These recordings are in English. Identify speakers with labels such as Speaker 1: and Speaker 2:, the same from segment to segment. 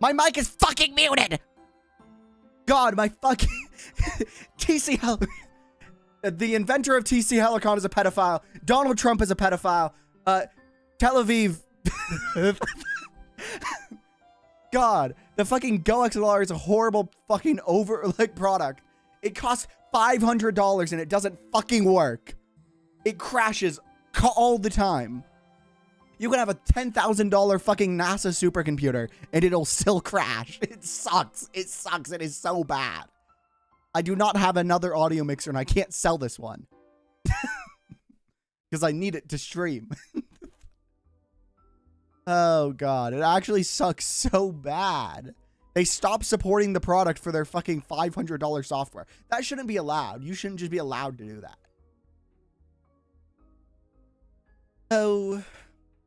Speaker 1: My mic is fucking muted! God, my fucking... TC the inventor of TC Helicon is a pedophile. Donald Trump is a pedophile. Tel Aviv... God, the fucking Go XLR is a horrible fucking product. It costs $500 and it doesn't fucking work. It crashes all the time. You can have a $10,000 fucking NASA supercomputer and it'll still crash. It sucks. It sucks. It is so bad. I do not have another audio mixer and I can't sell this one. Because I need it to stream. Oh, God. It actually sucks so bad. They stopped supporting the product for their fucking $500 software. That shouldn't be allowed. You shouldn't just be allowed to do that. So,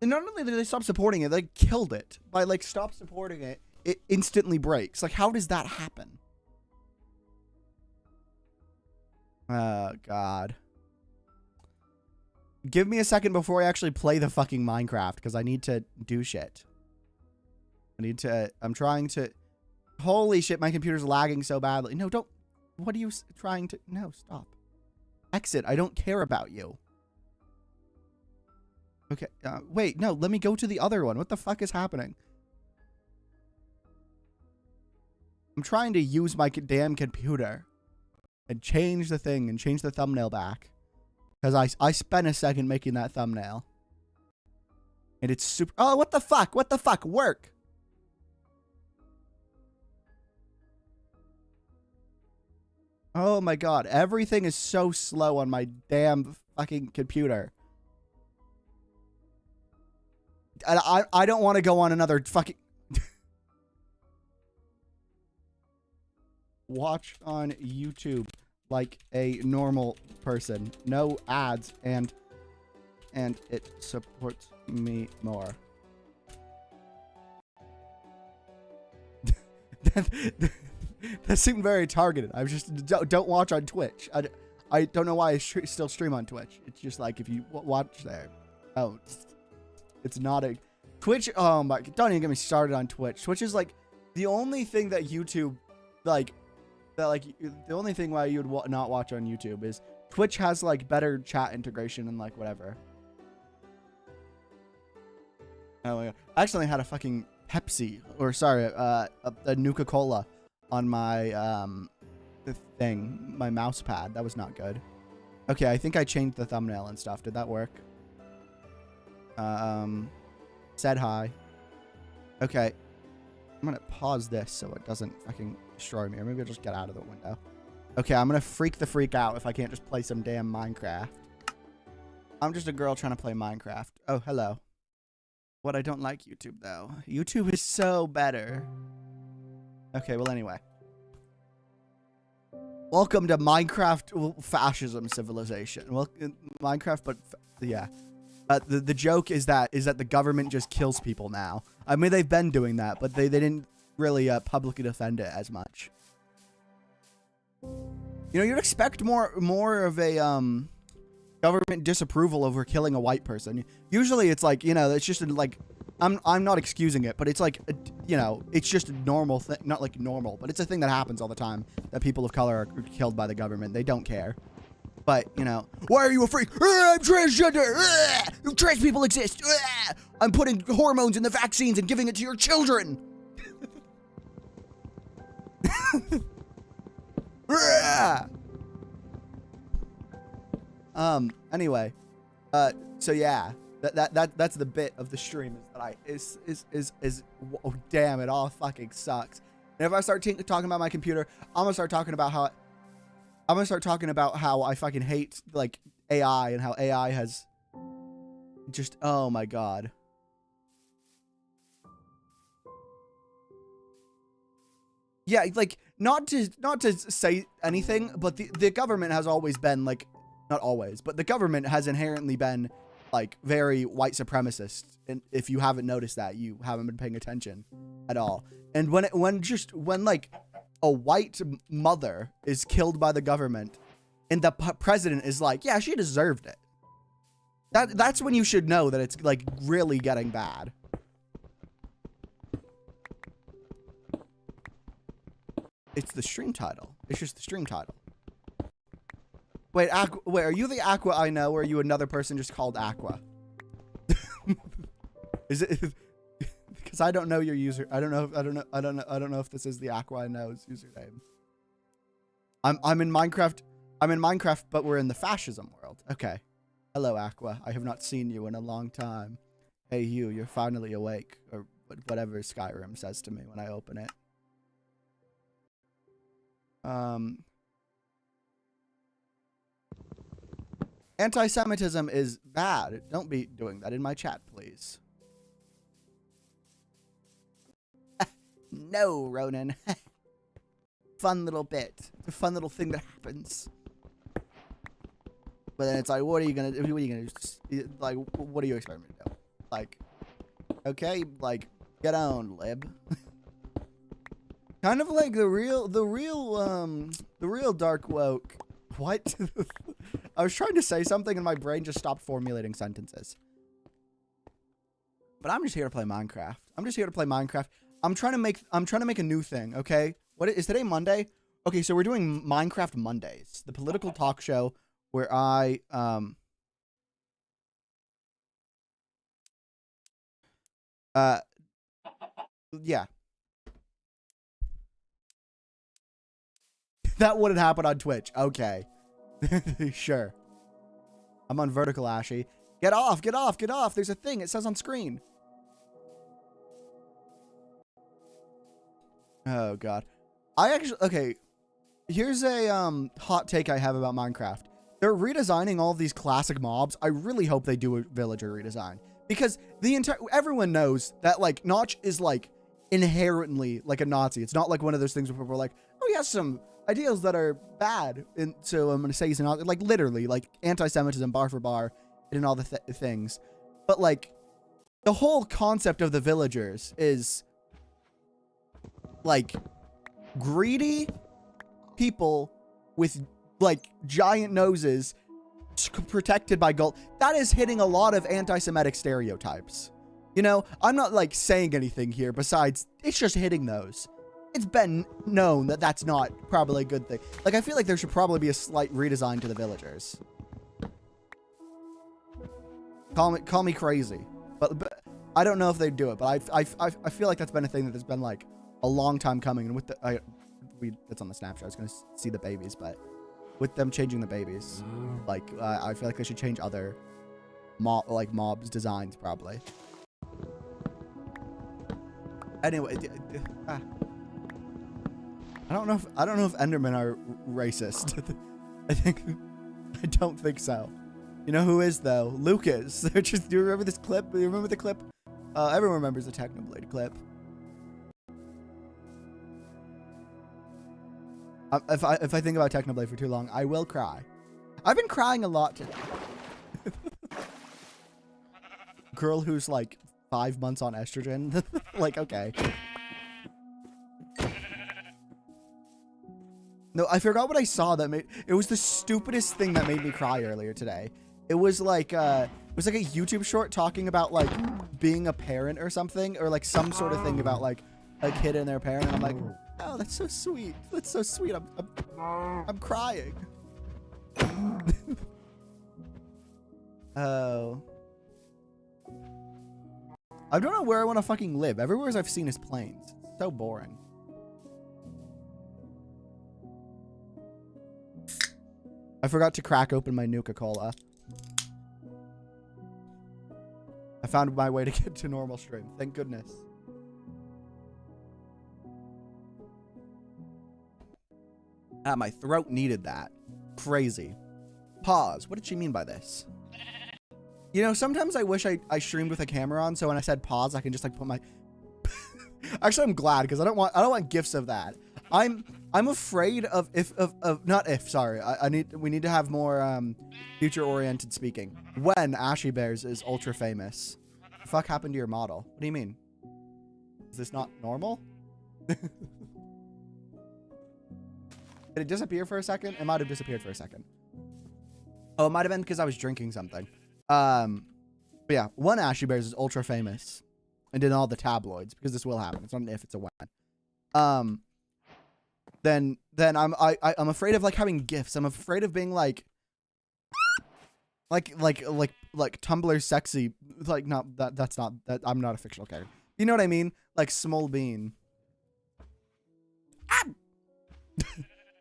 Speaker 1: and not only did they stop supporting it, they killed it. By, like, stop supporting it, it instantly breaks. Like, how does that happen? Oh, God. Give me a second before I actually play the fucking Minecraft, because I need to do shit. I'm trying to... Holy shit, my computer's lagging so badly. No, don't... What are you trying to... No, stop. Exit, I don't care about you. Okay, wait, no, let me go to the other one. What the fuck is happening? I'm trying to use my damn computer and change the thing and change the thumbnail back. Because I spent a second making that thumbnail. And it's super... Oh, what the fuck? What the fuck? Work! Oh my God. Everything is so slow on my damn fucking computer. And I don't want to go on another fucking... Watch on YouTube like a normal person. No ads and it supports me more. That seemed very targeted. I was just don't watch on Twitch. I don't know why I still stream on Twitch. It's just like if you watch there. Oh, it's not a Twitch. Oh my! Don't even get me started on Twitch. Twitch is like the only thing that YouTube the only thing why you would not watch on YouTube is Twitch has like better chat integration and like whatever. Oh my God. I actually had a fucking Pepsi or sorry, a Nuka-Cola on my thing, my mouse pad. That was not good. Okay, I think I changed the thumbnail and stuff. Did that work? Said hi. Okay. I'm gonna pause this so it doesn't fucking destroy me. Or maybe I'll just get out of the window. Okay, I'm gonna freak the freak out if I can't just play some damn Minecraft. I'm just a girl trying to play Minecraft. Oh, hello. What I don't like YouTube, though. YouTube is so better. Okay, well, anyway. Welcome to Minecraft fascism civilization. Well, Minecraft, but yeah. The joke is that the government just kills people now. I mean, they've been doing that, but they didn't really publicly defend it as much. You know, you'd expect more of a government disapproval over killing a white person. Usually, it's like, you know, it's just like I'm not excusing it, but it's like, you know, it's just a normal thing, not like normal, but it's a thing that happens all the time that people of color are killed by the government. They don't care. But, you know, why are you a freak? I'm transgender. Trans people exist. I'm putting hormones in the vaccines and giving it to your children. Anyway, so yeah, that's the bit of the stream is oh, damn, it all fucking sucks. And if I start talking about my computer, I'm gonna start talking about how I fucking hate like AI and how AI has just, oh my God. Yeah, like not to say anything, but the government has always been like, not always, but the government has inherently been like very white supremacist. And if you haven't noticed that, you haven't been paying attention at all. And when like a white mother is killed by the government and the president is like, yeah, she deserved it. That's when you should know that it's like really getting bad. It's the stream title. It's just the stream title. Wait, wait, are you the Aqua I know, or are you another person just called Aqua? Is it? Because I don't know your user. I don't know if this is the Aqua I know's username. I'm in Minecraft. I'm in Minecraft, but we're in the fascism world. Okay. Hello, Aqua. I have not seen you in a long time. Hey, you're finally awake, or whatever Skyrim says to me when I open it. Anti-Semitism is bad. Don't be doing that in my chat, please. No, Ronan. Fun little bit. It's a fun little thing that happens. But then it's like, what are you gonna do? What are you gonna do? Just, like, what are you expecting me to do? Like, okay, like, get on, lib. Kind of like the real dark woke. What? I was trying to say something and my brain just stopped formulating sentences. But I'm just here to play Minecraft. I'm just here to play Minecraft. I'm trying to make a new thing, okay? What is today, Monday? Okay, so we're doing Minecraft Mondays, the political talk show where I yeah. That wouldn't happen on Twitch. Okay. Sure. I'm on vertical, Ashy. Get off, get off, get off. There's a thing. It says on screen. Oh, God. I actually... Okay. Here's a hot take I have about Minecraft. They're redesigning all of these classic mobs. I really hope they do a villager redesign. Because everyone knows that, like, Notch is, like, inherently, like, a Nazi. It's not like one of those things where people are like, oh, he has some ideals that are bad, and so I'm gonna say he's not, like, literally, like, anti-Semitism bar for bar and all the things. But, like, the whole concept of the villagers is, like, greedy people with, like, giant noses protected by gold. That is hitting a lot of anti-Semitic stereotypes. You know, I'm not, like, saying anything here besides it's just hitting those. It's been known that that's not probably a good thing. Like, I feel like there should probably be a slight redesign to the villagers. Call me crazy, but I don't know if they'd do it. But I feel like that's been a thing that has been, like, a long time coming. And with the it's on the snapshot. I was gonna see the babies, but with them changing the babies, like, I feel like they should change other mobs designs probably. Anyway. I don't know if Endermen are racist. I don't think so. You know who is though? Lucas. They're just. Do you remember this clip? Do you remember the clip? Everyone remembers the Technoblade clip. If I think about Technoblade for too long, I will cry. I've been crying a lot today. Girl who's like 5 months on estrogen. Like, okay. No, I forgot what I saw that made... It was the stupidest thing that made me cry earlier today. It was like a YouTube short talking about, like, being a parent or something. Or, like, some sort of thing about, like, a kid and their parent. And I'm like, oh, that's so sweet. That's so sweet. I'm crying. Oh. I don't know where I want to fucking live. Everywhere I've seen is plains. It's so boring. I forgot to crack open my Nuka-Cola. I found my way to get to normal stream. Thank goodness. Ah, my throat needed that. Crazy. Pause. What did she mean by this? You know, sometimes I wish I streamed with a camera on, so when I said pause, I can just, like, put my... Actually, I'm glad, because I don't want gifs of that. I'm afraid of sorry. We need to have more future-oriented speaking. When AshyBears is ultra famous. What the fuck happened to your model? What do you mean? Is this not normal? Did it disappear for a second? It might have disappeared for a second. Oh, it might have been because I was drinking something. But yeah, one AshyBears is ultra famous and in all the tabloids, because this will happen. It's not an if, it's a when. then I'm afraid of like having gifts. I'm afraid of being like Tumblr sexy. Like that's not that I'm not a fictional character. You know what I mean? Like Small Bean. Ah!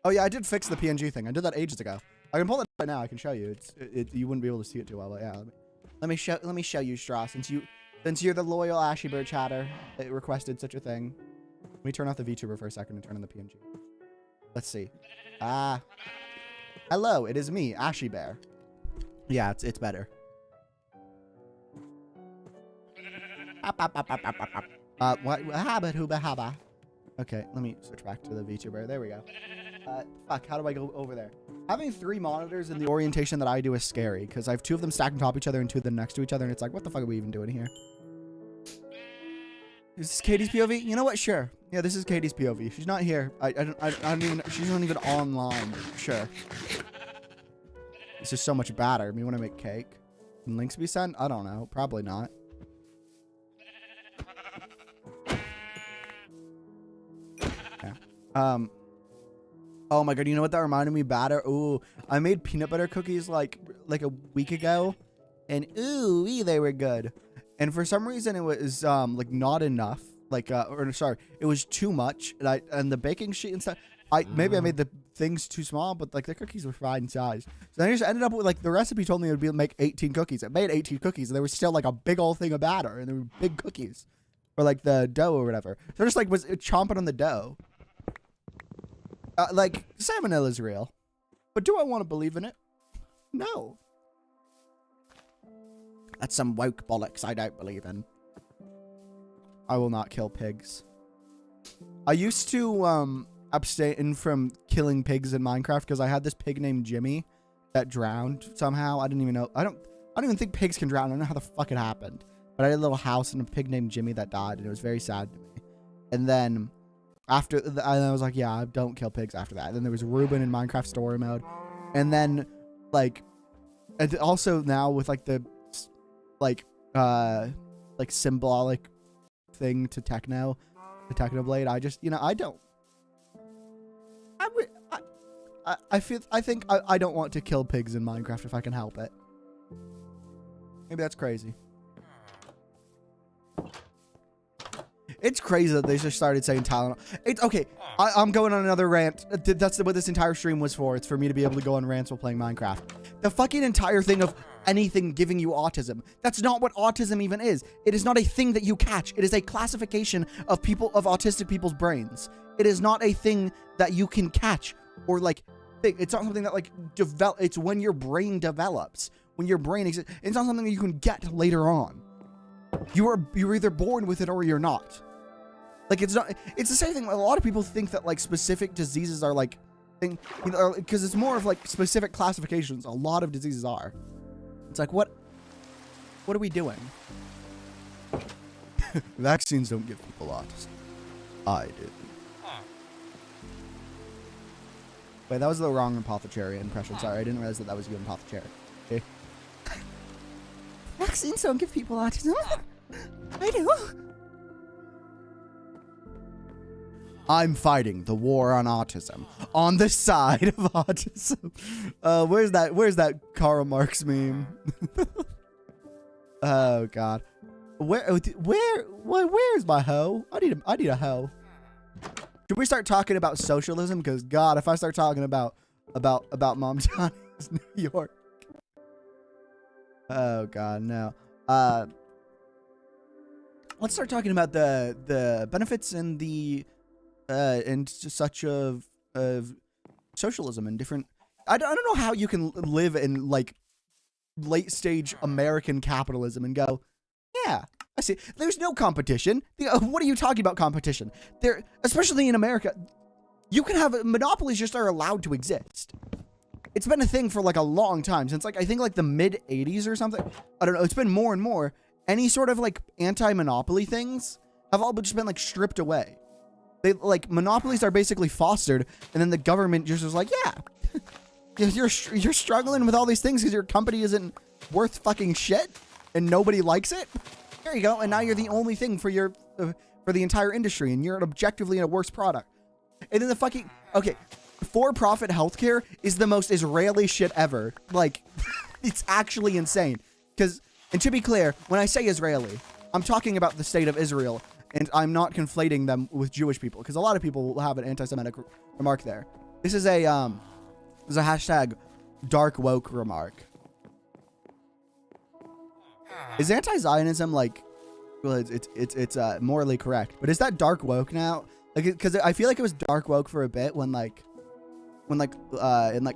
Speaker 1: Oh yeah, I did fix the PNG thing. I did that ages ago. I can pull it right now. I can show you. You wouldn't be able to see it too well, but yeah. Let me show you, Straw. Since you're the loyal AshyBear chatter that requested such a thing. Let me turn off the VTuber for a second and turn on the PNG. Let's see. Hello, it is me, AshyBear. Yeah, it's better. What? Okay, let me switch back to the VTuber. There we go. Fuck, how do I go over there? Having 3 monitors in the orientation that I do is scary, because I have 2 of them stacked on top of each other and 2 of them next to each other, and it's like, what the fuck are we even doing here? Is this Katie's POV? You know what? Sure. Yeah, this is Katie's POV. She's not here. I don't even, she's not even online. Sure. This is so much batter. Me want to make cake. Can links be sent? I don't know. Probably not. Yeah. Oh my god, you know what that reminded me? Batter. Ooh, I made peanut butter cookies like a week ago, and ooh, they were good. And for some reason, it was like not enough. Like or sorry, it was too much. And the baking sheet and stuff. Maybe I made the things too small, but like the cookies were fine size. So I just ended up with like the recipe told me it would be make 18 cookies. It made 18 cookies, and there was still like a big old thing of batter, and there were big cookies, or like the dough or whatever. So I just like was chomping on the dough. Like, salmonella is real. But do I want to believe in it? No. That's some woke bollocks I don't believe in. I will not kill pigs. I used to abstain from killing pigs in Minecraft because I had this pig named Jimmy that drowned somehow. I didn't even know. I don't even think pigs can drown. I don't know how the fuck it happened. But I had a little house and a pig named Jimmy that died, and it was very sad to me. And then after, I was like, yeah, don't kill pigs after that. And then there was Ruben in Minecraft story mode. And then, like, and also now with, like, the, like symbolic thing to Techno, the Technoblade, I just, you know, I don't. I think I don't want to kill pigs in Minecraft if I can help it. Maybe that's crazy. It's crazy that they just started saying Tylenol. It's okay. I'm going on another rant. That's what this entire stream was for. It's for me to be able to go on rants while playing Minecraft. The fucking entire thing of anything giving you autism. That's not what autism even is. It is not a thing that you catch. It is a classification of autistic people's brains. It is not a thing that you can catch or like think. It's not something that like develop. It's when your brain develops. When your brain exists. It's not something that you can get later on. You're either born with it or you're not. Like, it's not, it's the same thing. A lot of people think that, like, specific diseases are, like, you know, because it's more of, like, specific classifications. A lot of diseases are. It's like, what are we doing? Vaccines don't give people autism. I do. Wait, that was the wrong apothecary impression. Sorry, I didn't realize that was you, apothecary. Okay. Vaccines don't give people autism. I do. I'm fighting the war on autism on the side of autism. Where's that Karl Marx meme? Oh God, where's my hoe? I need a hoe. Should we start talking about socialism? Because God, if I start talking about Mom Johnny's New York. Oh God, no. Let's start talking about the benefits and the and such of socialism and different. I don't know how you can live in like late stage American capitalism and go, yeah, I see. There's no competition. What are you talking about competition? There, especially in America, you can have monopolies just are allowed to exist. It's been a thing for like a long time, since like I think like the mid 80s or something. I don't know. It's been more and more. Any sort of like anti-monopoly things have all just been like stripped away. They like monopolies are basically fostered, and then the government just was like, yeah, you're struggling with all these things because your company isn't worth fucking shit and nobody likes it. There you go, and now you're the only thing for your for the entire industry, and you're objectively in a worse product. And then the fucking, okay, for-profit healthcare is the most Israeli shit ever. Like, it's actually insane. Because, and to be clear, when I say Israeli, I'm talking about the state of Israel, and I'm not conflating them with Jewish people, because a lot of people will have an anti-Semitic remark there. This is a hashtag dark woke remark. Is anti-Zionism like, well, it's morally correct, but is that dark woke now? Like, because I feel like it was dark woke for a bit when in like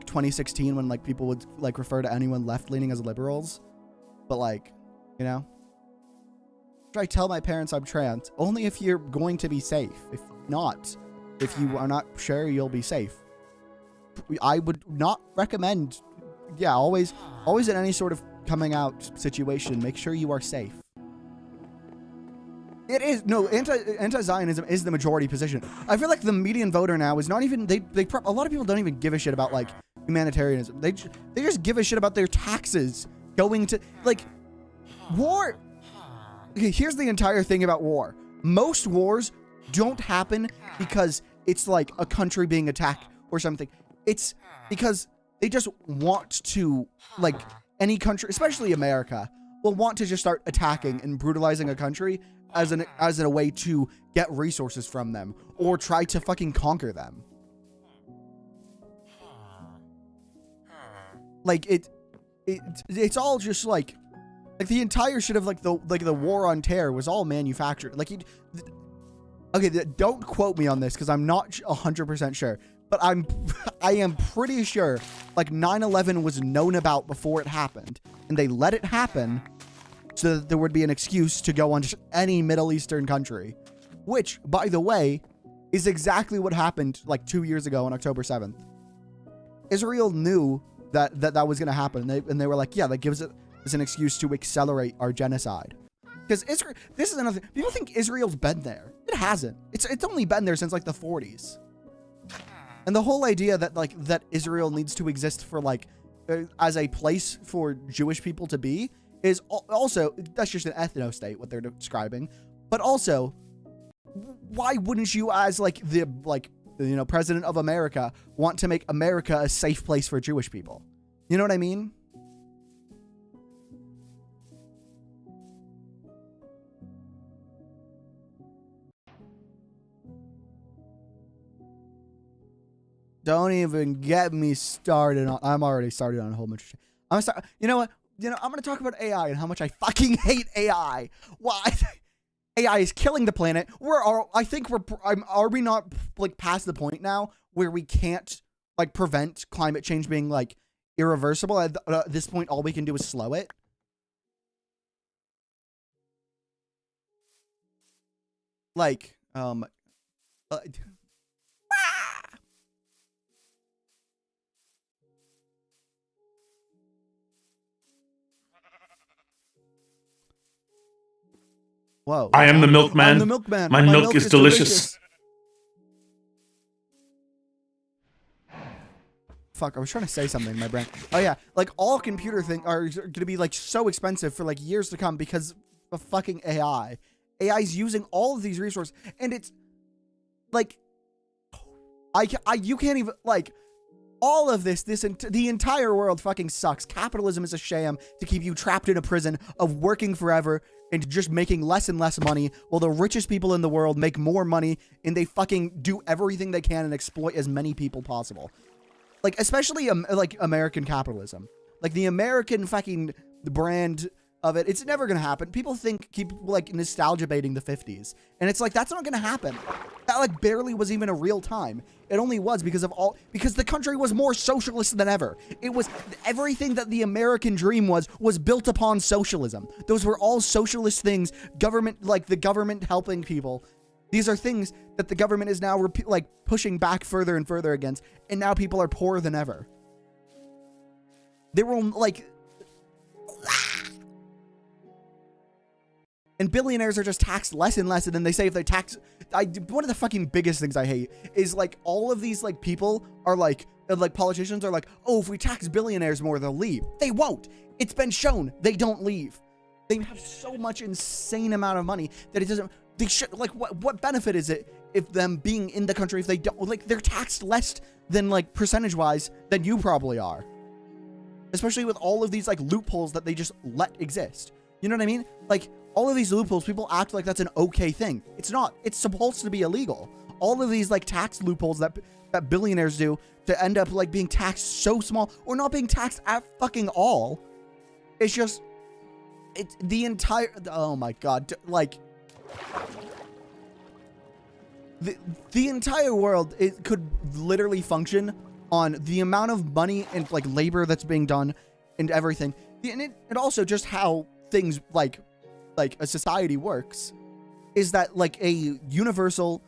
Speaker 1: 2016 when like people would like refer to anyone left-leaning as liberals, but like, you know, I tell my parents I'm trans only if you're going to be safe. If not, if you are not sure you'll be safe, I would not recommend. Yeah, always in any sort of coming out situation, make sure you are safe. It is, no, anti-Zionism is the majority position. I feel like the median voter now is not even, a lot of people don't even give a shit about like humanitarianism. They just give a shit about their taxes going to, like, war. Okay, here's the entire thing about war. Most wars don't happen because it's like a country being attacked or something. It's because they just want to, like, any country, especially America, will want to just start attacking and brutalizing a country as a way to get resources from them or try to fucking conquer them. Like it's all just like the entire shit of like the war on terror was all manufactured. Like, okay, don't quote me on this because I'm not 100% sure, but I am pretty sure like 9/11 was known about before it happened, and they let it happen so that there would be an excuse to go on just any Middle Eastern country, which, by the way, is exactly what happened like 2 years ago on October 7th. Israel knew that was going to happen, and they were like, yeah, that gives it as an excuse to accelerate our genocide. Because Israel, this is another thing. People think Israel's been there. It hasn't. It's only been there since like the 40s. And the whole idea that Israel needs to exist for like as a place for Jewish people to be is also, that's just an ethno-state, what they're describing. But also, why wouldn't you, as like the president of America, want to make America a safe place for Jewish people? You know what I mean? Don't even get me started on, I'm already started on a whole bunch of shit. You know what? I'm going to talk about AI and how much I fucking hate AI. Why? AI is killing the planet. Are we not like past the point now where we can't like prevent climate change being like irreversible? At this point, all we can do is slow it. Like, whoa.
Speaker 2: I am the milkman.
Speaker 1: I'm the milkman.
Speaker 2: My milk is delicious.
Speaker 1: Fuck, I was trying to say something in my brain. Oh yeah, like all computer things are going to be like so expensive for like years to come because of fucking AI. AI's using all of these resources, and it's like, you can't even, like, all of the entire world fucking sucks. Capitalism is a sham to keep you trapped in a prison of working forever and just making less and less money while the richest people in the world make more money and they fucking do everything they can and exploit as many people possible. Like, especially like American capitalism. Like the American fucking brand of it, it's never gonna happen. People keep like nostalgia baiting the 50s, and it's like, that's not gonna happen. That like barely was even a real time. It only was because the country was more socialist than ever. It was everything that the American dream was built upon socialism. Those were all socialist things. Government, like the government helping people. These are things that the government is now like pushing back further and further against, and now people are poorer than ever. They were like, and billionaires are just taxed less and less, and then they say if they tax, one of the fucking biggest things I hate is like all of these like people are like politicians are like, oh, if we tax billionaires more, they'll leave. They won't. It's been shown they don't leave. They have so much insane amount of money that it doesn't. They should, like, what benefit is it if them being in the country, if they don't, like, they're taxed less than, like, percentage-wise than you probably are. Especially with all of these, like, loopholes that they just let exist. You know what I mean? Like, all of these loopholes, people act like that's an okay thing. It's not. It's supposed to be illegal. All of these, like, tax loopholes that billionaires do to end up, like, being taxed so small or not being taxed at fucking all. It's just, it's the entire, oh my God, like, the entire world, it could literally function on the amount of money and, like, labor that's being done and everything. And it also just how things, like a society works, is that, like, a universal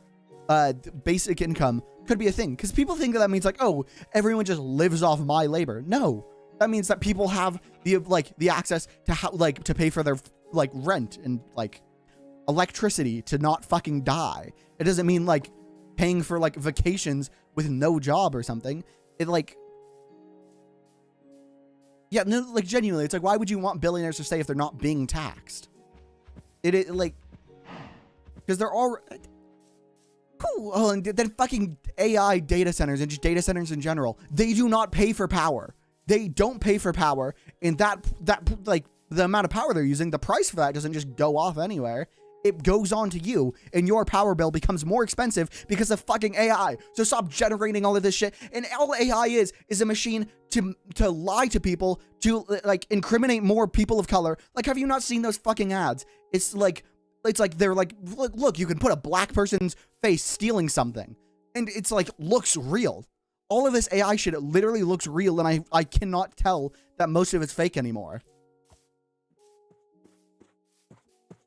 Speaker 1: basic income could be a thing. Because people think that means, like, oh, everyone just lives off my labor. No. That means that people have the access to to pay for their, like, rent and, like, electricity to not fucking die. It doesn't mean, like, paying for, like, vacations with no job or something. It, like, yeah, no, like, genuinely, it's like, why would you want billionaires to stay if they're not being taxed? It like, because they're all cool. Oh, and then fucking AI data centers and just data centers in general, they do not pay for power. They don't pay for power, and that like, the amount of power they're using, the price for that doesn't just go off anywhere. It goes on to you, and your power bill becomes more expensive because of fucking AI. So stop generating all of this shit. And all AI is a machine to lie to people, to, like, incriminate more people of color. Like, have you not seen those fucking ads? It's like they're like, look, you can put a black person's face stealing something, and it's like, looks real. All of this AI shit, it literally looks real, and I cannot tell that most of it's fake anymore.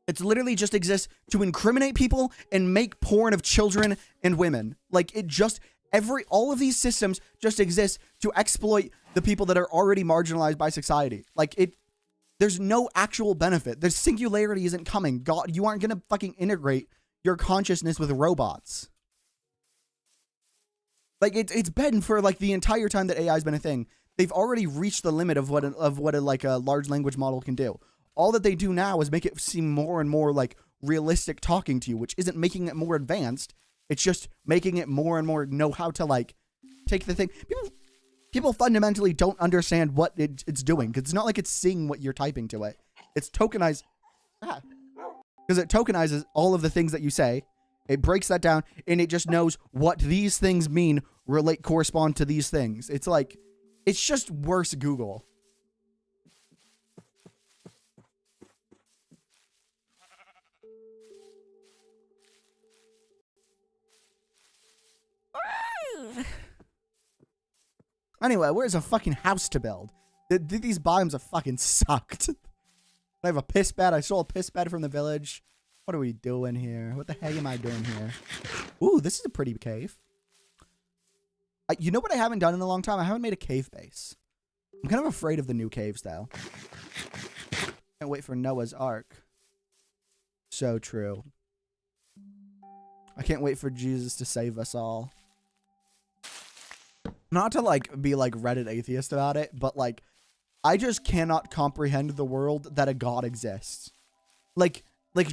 Speaker 1: It's literally just exists to incriminate people and make porn of children and women. Like, it just, all of these systems just exist to exploit the people that are already marginalized by society. Like, there's no actual benefit. The singularity isn't coming. God, you aren't gonna fucking integrate your consciousness with robots. Like, it's been for, like, the entire time that AI has been a thing. They've already reached the limit of what a like a large language model can do. All that they do now is make it seem more and more like realistic talking to you, which isn't making it more advanced. It's just making it more and more know how to, like, take the thing. People fundamentally don't understand what it's doing, because it's not like it's seeing what you're typing to it. It's tokenized. Because it tokenizes all of the things that you say. It breaks that down, and it just knows what these things mean, correspond to these things. It's like, it's just worse Google. Anyway, where's a fucking house to build? These biomes have fucking sucked. I have a piss bed. I stole a piss bed from the village. What are we doing here? What the heck am I doing here? Ooh, this is a pretty cave. You know what I haven't done in a long time? I haven't made a cave base. I'm kind of afraid of the new caves, though. Can't wait for Noah's Ark. So true. I can't wait for Jesus to save us all. Not to, like, be, like, Reddit atheist about it, but, like, I just cannot comprehend the world that a god exists. Like,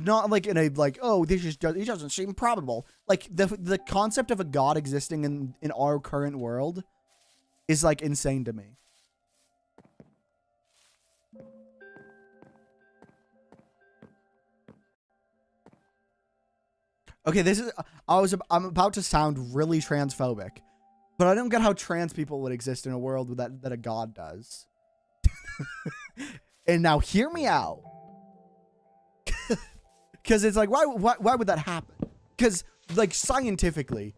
Speaker 1: not, like, in a, like, oh, this just it doesn't seem probable. Like, the concept of a god existing in our current world is, like, insane to me. Okay, this is, I'm about to sound really transphobic, but I don't get how trans people would exist in a world that a god does. And now hear me out. Because it's like, why would that happen? Because, like, scientifically,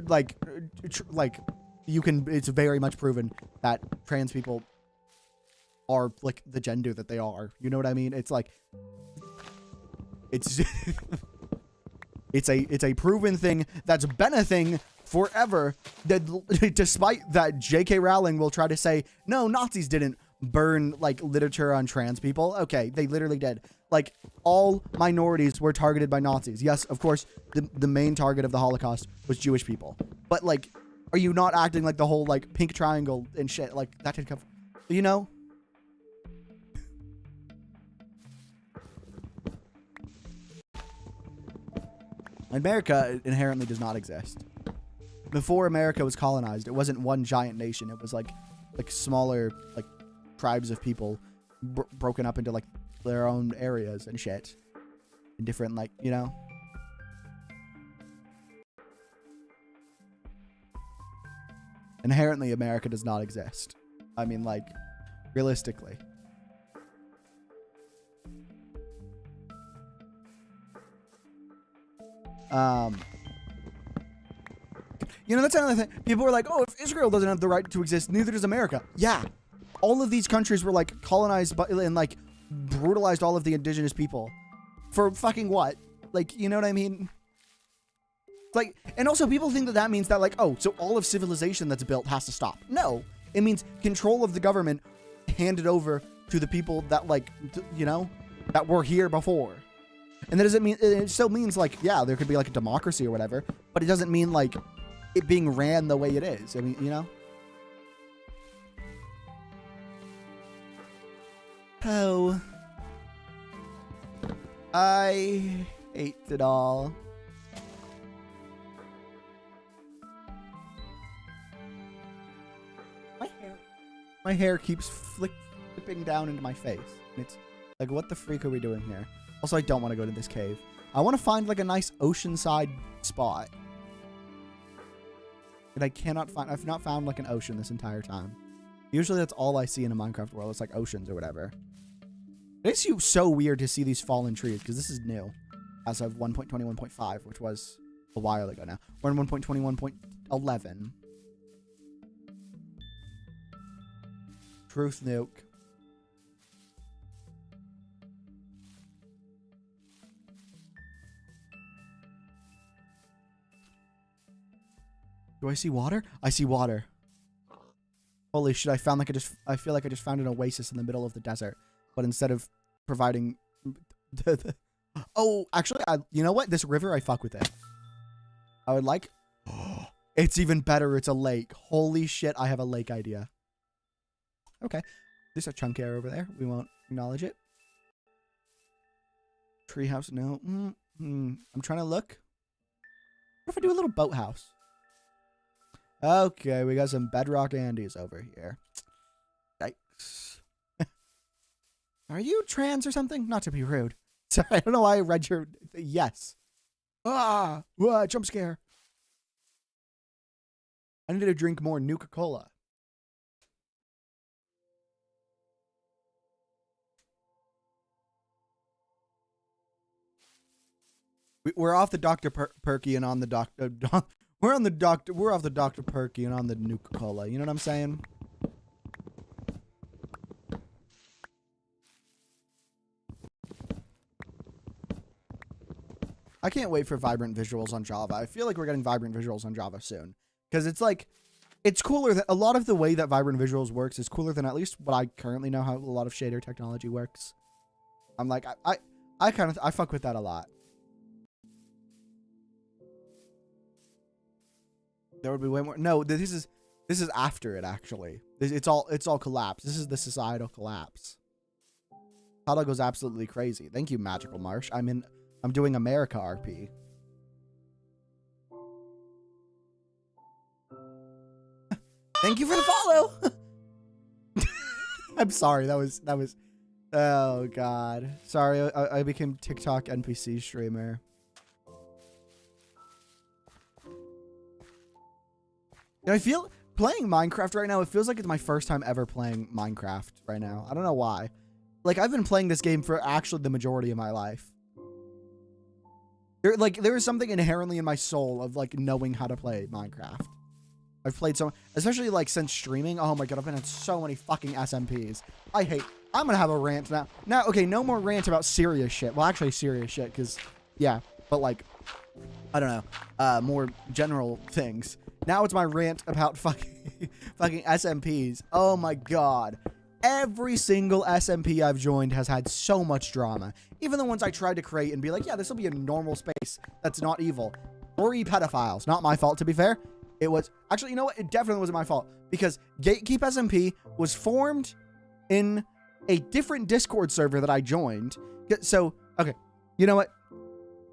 Speaker 1: like, it's very much proven that trans people are, like, the gender that they are. You know what I mean? It's like, it's it's a proven thing that's been a thing forever. That despite that, J.K. Rowling will try to say, no, Nazis didn't burn, like, literature on trans people. Okay, they literally did. Like, all minorities were targeted by Nazis. Yes, of course, the main target of the Holocaust was Jewish people. But, like, are you not acting like the whole, like, pink triangle and shit? Like, that did come, you know? America inherently does not exist. Before America was colonized, it wasn't one giant nation. It was like smaller like tribes of people broken up into like their own areas and shit. In different like, you know. Inherently, America does not exist. I mean, like, realistically. You know, that's another thing. People were like, oh, if Israel doesn't have the right to exist, neither does America. Yeah. All of these countries were, like, colonized and, like, brutalized all of the indigenous people. For fucking what? Like, you know what I mean? Like, and also people think that that means that, like, oh, so all of civilization that's built has to stop. No. It means control of the government handed over to the people that, like, you know, that were here before. And that doesn't mean, it still means, like, yeah, there could be, like, a democracy or whatever, but it doesn't mean, like, it being ran the way it is. I mean, you know? Oh. I hate it all. My hair keeps flipping down into my face. And it's like, what the freak are we doing here? Also, I don't want to go to this cave. I want to find like a nice oceanside spot. And I cannot find, I've not found like an ocean this entire time. Usually that's all I see in a Minecraft world. It's like oceans or whatever. It is so weird to see these fallen trees because this is new as of 1.21.5, which was a while ago now. We're in 1.21.11. Truth nuke. Do I see water? I see water. Holy shit, I feel like I just found an oasis in the middle of the desert. But instead of providing oh, actually, you know what? This river, I fuck with it. I would like it's even better. It's a lake. Holy shit, I have a lake idea. Okay. There's a chunk air over there. We won't acknowledge it. Treehouse, no. I'm trying to look. What if I do a little boathouse? Okay, we got some bedrock Andes over here. Yikes. Are you trans or something? Not to be rude. Sorry, I don't know why I read your... Yes. Ah! Jump scare. I need to drink more Nuka-Cola. We're off the Dr. Perky and on the Dr. We're off the Dr. Perky and on the Nuka-Cola. You know what I'm saying? I can't wait for vibrant visuals on Java. I feel like we're getting vibrant visuals on Java soon. Because it's like, it's cooler that a lot of the way that vibrant visuals works is cooler than at least what I currently know how a lot of shader technology works. I'm like, I fuck with that a lot. There would be way more. No, this is after it actually. It's all collapse. This is the societal collapse. Hala goes absolutely crazy. Thank you, Magical Marsh. I'm doing America RP. Thank you for the follow. I'm sorry. That was. Oh God. Sorry. I became TikTok NPC streamer. And I feel playing Minecraft right now, it feels like it's my first time ever playing Minecraft right now. I don't know why. Like, I've been playing this game for actually the majority of my life. There is something inherently in my soul of, like, knowing how to play Minecraft. I've played so, especially, like, since streaming. Oh my God, I've been in so many fucking SMPs. I'm gonna have a rant now. Now, okay, no more rant about serious shit. Well, actually, serious shit, because, yeah, but, like, I don't know, more general things. Now it's my rant about fucking SMPs. Oh my God. Every single SMP I've joined has had so much drama. Even the ones I tried to create and be like, yeah, this will be a normal space that's not evil. 3 pedophiles. Not my fault, to be fair. It was... Actually, you know what? It definitely wasn't my fault. Because Gatekeep SMP was formed in a different Discord server that I joined. So, okay. You know what?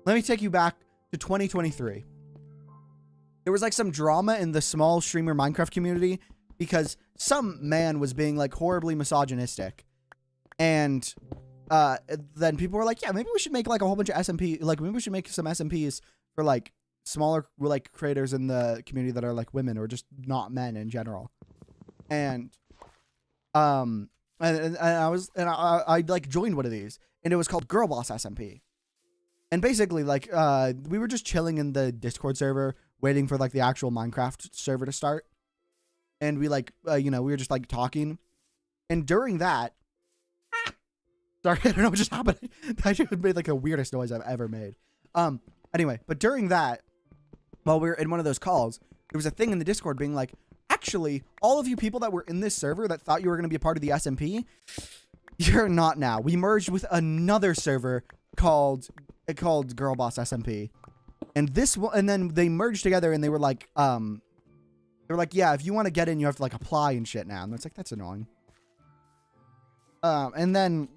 Speaker 1: Let me take you back to 2023. There was like some drama in the small streamer Minecraft community because some man was being like horribly misogynistic. And then people were like, yeah, maybe we should make like a whole bunch of SMP, like maybe we should make some SMPs for like smaller like creators in the community that are like women or just not men in general. And I like joined one of these, and it was called Girl Boss SMP. And basically like we were just chilling in the Discord server waiting for like the actual Minecraft server to start. And we like you know, we were just like talking. And during that, sorry, I don't know what just happened. I just made like the weirdest noise I've ever made. Anyway, but during that, while we were in one of those calls, there was a thing in the Discord being like, actually, all of you people that were in this server that thought you were going to be a part of the SMP, you're not now. We merged with another server called Girl Boss SMP. And then they merged together, and they were like, yeah, if you want to get in, you have to like apply and shit now. And it's like, that's annoying. And then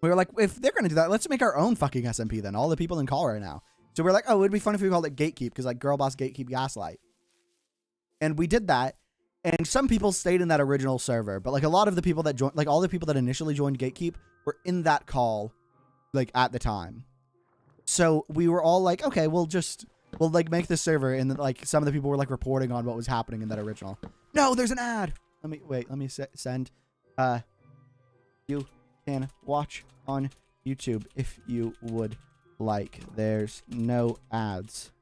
Speaker 1: we were like, if they're going to do that, let's make our own fucking SMP then. All the people in call right now. So we're like, oh, it'd be fun if we called it Gatekeep, because like Girl Boss Gatekeep Gaslight. And we did that. And some people stayed in that original server, but like a lot of the people that joined, like all the people that initially joined Gatekeep were in that call, like at the time. So we were all like, okay, we'll like make this server. And then like some of the people were like reporting on what was happening in that original. No, there's an ad. Let me send, you can watch on YouTube if you would like. There's no ads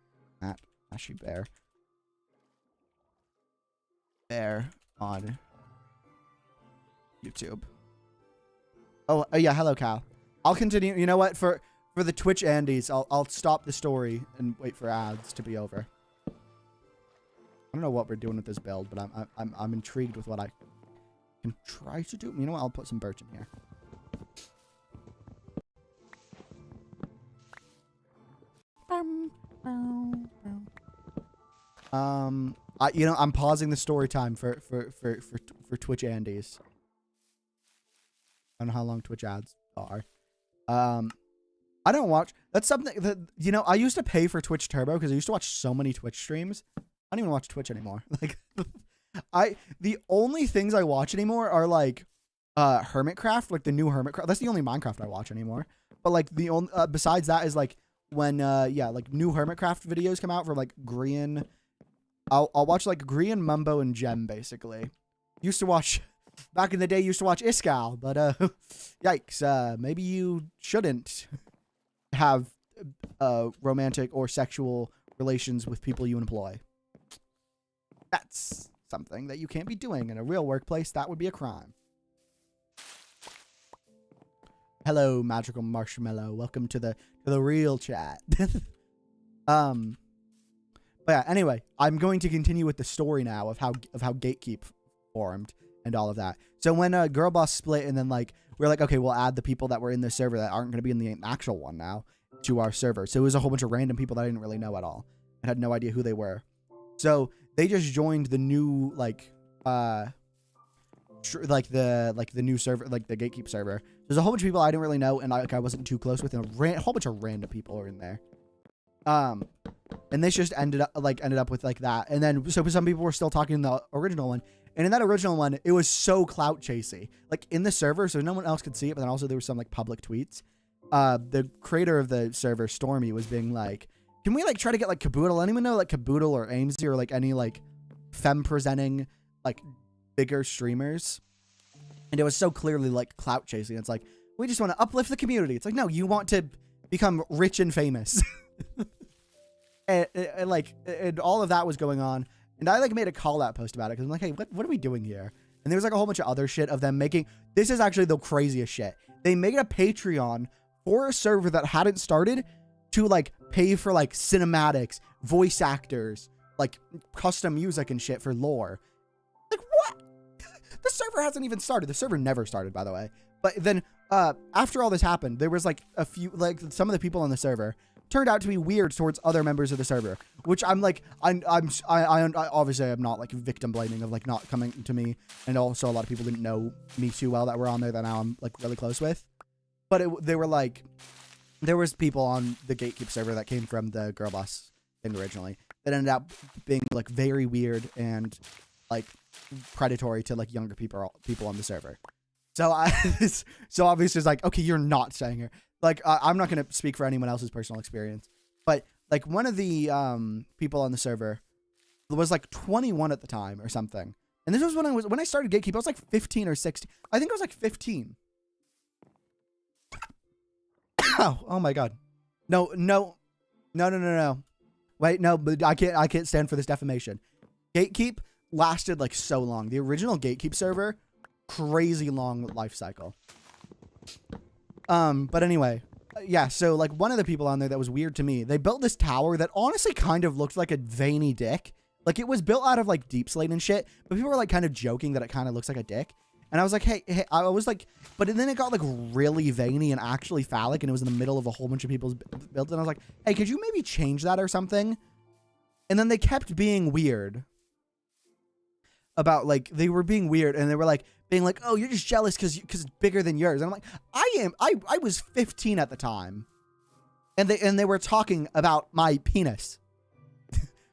Speaker 1: at AshyBear. There on YouTube. Oh yeah, hello Cal. I'll continue. You know what? For the Twitch Andes, I'll stop the story and wait for ads to be over. I don't know what we're doing with this build, but I'm intrigued with what I can try to do. You know what? I'll put some birch in here. You know, I'm pausing the story time for Twitch Andes. I don't know how long Twitch ads are. I don't watch. That's something that, you know, I used to pay for Twitch Turbo because I used to watch so many Twitch streams. I don't even watch Twitch anymore. Like, the only things I watch anymore are like Hermitcraft, like the new Hermitcraft. That's the only Minecraft I watch anymore. But like the only besides that is like when yeah, like new Hermitcraft videos come out from like Grian. I'll watch like Grian, Mumbo, and Gem basically. Used to watch back in the day. Used to watch Iskal, but yikes. Maybe you shouldn't have romantic or sexual relations with people you employ. That's something that you can't be doing in a real workplace. That would be a crime. Hello, Magical Marshmallow. Welcome to the real chat. But yeah, anyway, I'm going to continue with the story now of how Gatekeep formed and all of that. So when Girl Boss split, and then like we're like, okay, we'll add the people that were in the server that aren't going to be in the actual one now to our server. So it was a whole bunch of random people that I didn't really know at all. I had no idea who they were. So they just joined the new like the new server, like the Gatekeep server. There's a whole bunch of people I didn't really know, and I wasn't too close with, and a whole bunch of random people are in there. And this just ended up with like that. And then so some people were still talking in the original one. And in that original one, it was so clout chasey. Like in the server, so no one else could see it, but then also there were some like public tweets. The creator of the server, Stormy, was being like, can we like try to get like Caboodle? Anyone know like Caboodle or Amesy or like any like femme presenting like bigger streamers? And it was so clearly like clout chasing. It's like, we just want to uplift the community. It's like, no, you want to become rich and famous. and all of that was going on. And I like made a call out post about it because I'm like, hey, what are we doing here? And there was like a whole bunch of other shit of them making, this is actually the craziest shit. They made a Patreon for a server that hadn't started to like pay for like cinematics, voice actors, like custom music and shit for lore. Like what? The server hasn't even started. The server never started, by the way. But then after all this happened, there was like a few, like some of the people on the server turned out to be weird towards other members of the server, which I'm like, I obviously I'm not like victim blaming of like not coming to me. And also a lot of people didn't know me too well that were on there that now I'm like really close with. But they were like, there was people on the Gatekeep server that came from the girl boss thing originally that ended up being like very weird and like predatory to like younger people on the server. So so obviously it's like, okay, you're not staying here. Like, I'm not going to speak for anyone else's personal experience, but like one of the people on the server was like 21 at the time or something. And this was when I started Gatekeep, I was like 15 or 16. I think I was like 15. Oh my God. No. Wait, no, but I can't stand for this defamation. Gatekeep lasted like so long. The original Gatekeep server, crazy long life cycle. But anyway, yeah, so like one of the people on there that was weird to me, they built this tower that honestly kind of looked like a veiny dick. Like it was built out of like deep slate and shit, but people were like kind of joking that it kind of looks like a dick. And I was like, hey, I was like, but then it got like really veiny and actually phallic, and it was in the middle of a whole bunch of people's builds. And I was like, hey, could you maybe change that or something? And then they kept being weird about like, they were being weird, and they were like being like, oh, you're just jealous because it's bigger than yours. And I'm like, I was 15 at the time, and they were talking about my penis.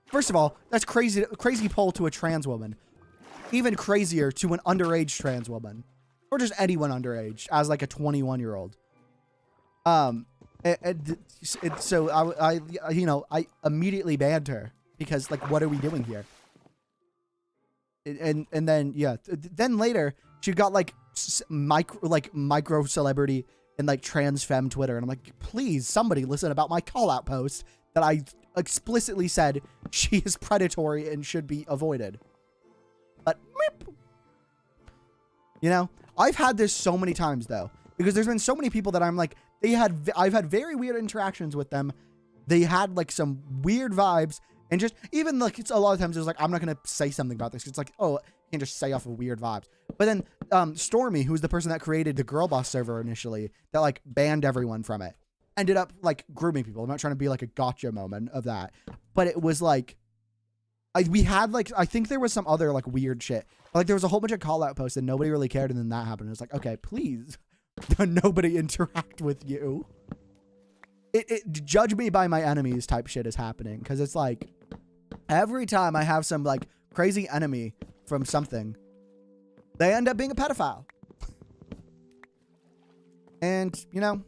Speaker 1: First of all, that's crazy poll to a trans woman. Even crazier to an underage trans woman, or just anyone underage as like a 21-year-old. So I immediately banned her because like, what are we doing here? And then yeah, then later she got like micro celebrity and like trans femme Twitter, and I'm like, please somebody listen about my call out post that I explicitly said she is predatory and should be avoided. But you know, I've had this so many times though, because there's been so many people that I'm like, I've had very weird interactions with them. They had like some weird vibes, and just even like, it's a lot of times it was like, I'm not going to say something about this. It's like, oh, you can just say off of weird vibes. But then Stormy, who's the person that created the girl boss server initially, that like banned everyone from it, ended up like grooming people. I'm not trying to be like a gotcha moment of that, but it was like, we had like, I think there was some other like weird shit. Like there was a whole bunch of call out posts and nobody really cared. And then that happened. It was like, okay, please nobody interact with you. Judge me by my enemies type shit is happening. Cause it's like every time I have some like crazy enemy from something, they end up being a pedophile. And you know,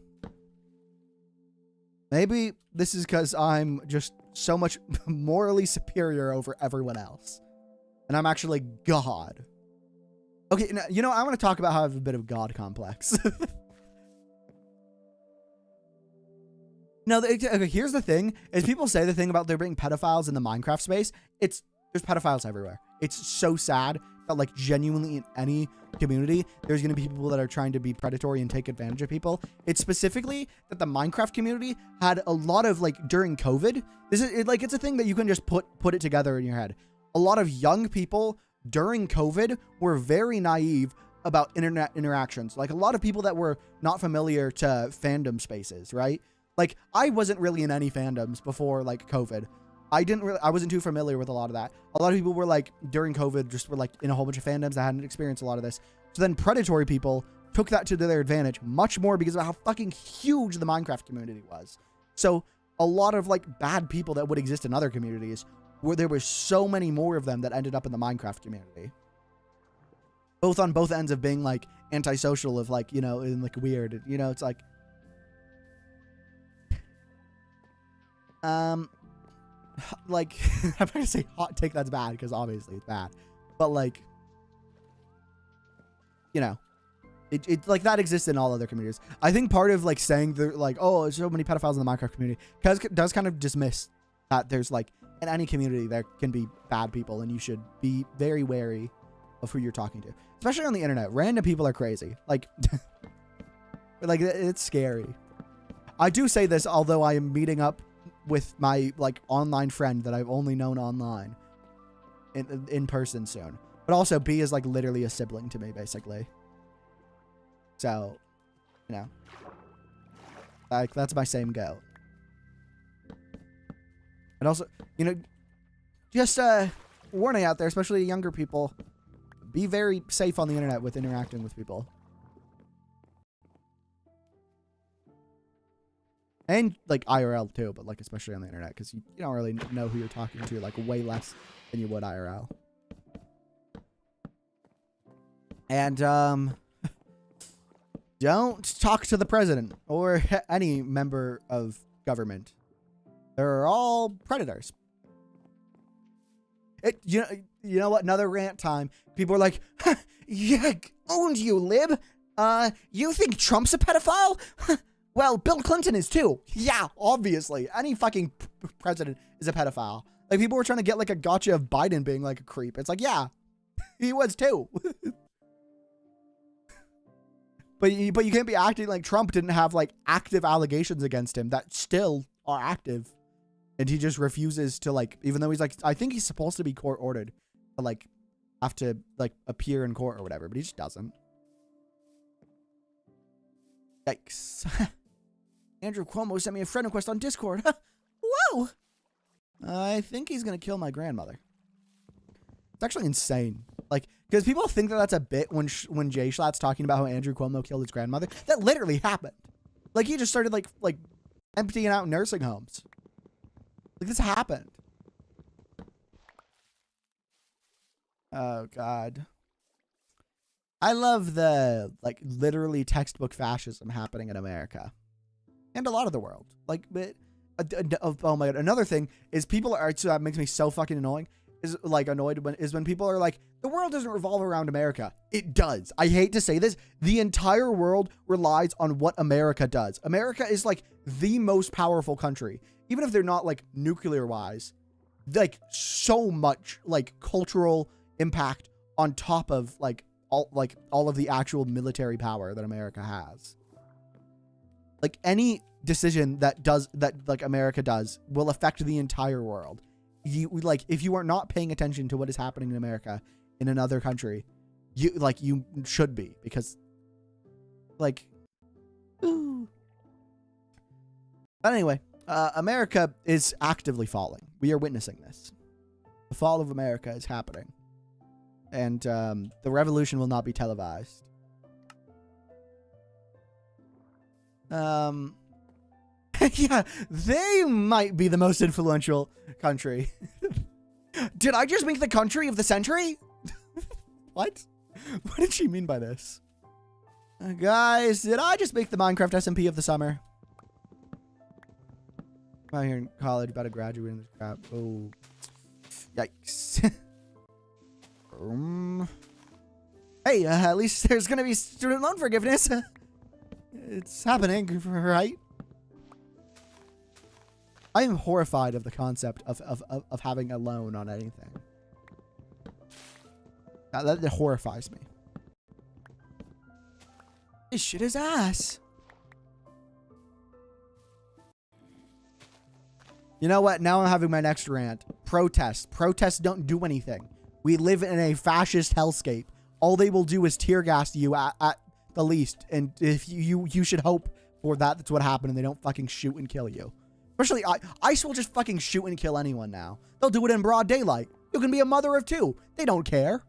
Speaker 1: maybe this is because I'm just so much morally superior over everyone else. And I'm actually God. Okay, now, you know, I want to talk about how I have a bit of God complex. No, okay, here's the thing, is people say the thing about there being pedophiles in the Minecraft space. There's pedophiles everywhere. It's so sad that like genuinely in any community, there's going to be people that are trying to be predatory and take advantage of people. It's specifically that the Minecraft community had a lot of like during COVID, it's a thing that you can just put it together in your head. A lot of young people during COVID were very naive about internet interactions. Like a lot of people that were not familiar to fandom spaces, right? Like I wasn't really in any fandoms before like COVID. I wasn't too familiar with a lot of that. A lot of people were like during COVID just were like in a whole bunch of fandoms that hadn't experienced a lot of this. So then predatory people took that to their advantage much more because of how fucking huge the Minecraft community was. So a lot of like bad people that would exist in other communities, where there were so many more of them that ended up in the Minecraft community. Both on both ends of being like antisocial, of like, you know, and like weird, you know, it's like, like, I'm not gonna say hot take that's bad, because obviously it's bad, but like, you know, it like that exists in all other communities. I think part of like saying they're like, oh, there's so many pedophiles in the Minecraft community, does kind of dismiss that there's like, in any community there can be bad people, and you should be very wary of who you're talking to, especially on the internet. Random people are crazy. Like, like it's scary. I do say this, although I am meeting up with my like online friend that I've only known online in person soon. But also B is like literally a sibling to me, basically. So, you know, like that's my same goat. And also, you know, just warning out there, especially younger people, be very safe on the internet with interacting with people. And like IRL too, but like especially on the internet, because you don't really know who you're talking to, like way less than you would IRL. And don't talk to the president or any member of government. They're all predators. You know what? Another rant time. People are like, yeah, owned you, lib. You think Trump's a pedophile? Well, Bill Clinton is too. Yeah, obviously. Any fucking president is a pedophile. Like, people were trying to get like a gotcha of Biden being like a creep. It's like, yeah, he was too. But you can't be acting like Trump didn't have like active allegations against him that still are active. And he just refuses to, like, even though he's like, I think he's supposed to be court ordered to like have to like appear in court or whatever, but he just doesn't. Yikes. Andrew Cuomo sent me a friend request on Discord. Whoa! I think he's gonna kill my grandmother. It's actually insane. Like, because people think that that's a bit when Jay Schlatt's talking about how Andrew Cuomo killed his grandmother. That literally happened. Like, he just started like emptying out nursing homes. Like, this happened. Oh God. I love the like literally textbook fascism happening in America. And a lot of the world. Like, but, oh my God. Another thing is people are, so that makes me so fucking annoying, is like annoyed when people are like, the world doesn't revolve around America. It does. I hate to say this. The entire world relies on what America does. America is like the most powerful country. Even if they're not like nuclear wise, like so much like cultural impact on top of like all of the actual military power that America has. Like any decision that like America does will affect the entire world. Like if you are not paying attention to what is happening in America in another country, you should be, because like, ooh. But anyway, America is actively falling. We are witnessing this. The fall of America is happening, and the revolution will not be televised. Yeah, they might be the most influential country. Did I just make the country of the century? What? What did she mean by this? Guys, did I just make the Minecraft SMP of the summer? I'm out here in college, about to graduate in this crap. Oh. Yikes. Hey, at least there's gonna be student loan forgiveness. It's happening, right? I am horrified of the concept of having a loan on anything. That horrifies me. This shit is ass. You know what? Now I'm having my next rant. Protests. Protests don't do anything. We live in a fascist hellscape. All they will do is tear gas you at the least. And if you should hope for that, that's what happened, and they don't fucking shoot and kill you. Especially ICE will just fucking shoot and kill anyone now. They'll do it in broad daylight. You can be a mother of two. They don't care.